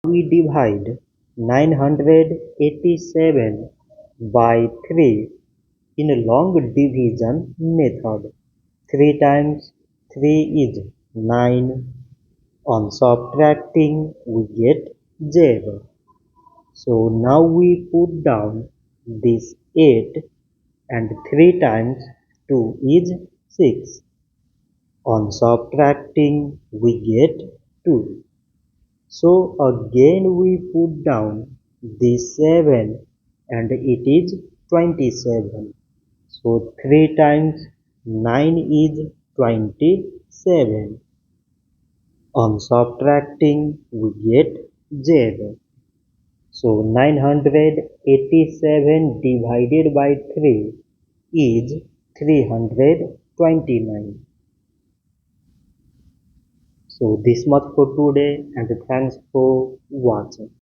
We divide 987 by 3 in a long division method. 3 times 3 is 9. On subtracting, we get 0. So now we put down this 8 and 3 times 2 is 6. On subtracting, we get 2. So again we put down this 7 and it is 27. So 3 times 9 is 27. On subtracting we get 0. So 987 divided by 3 is 329. So this much for today and thanks for watching.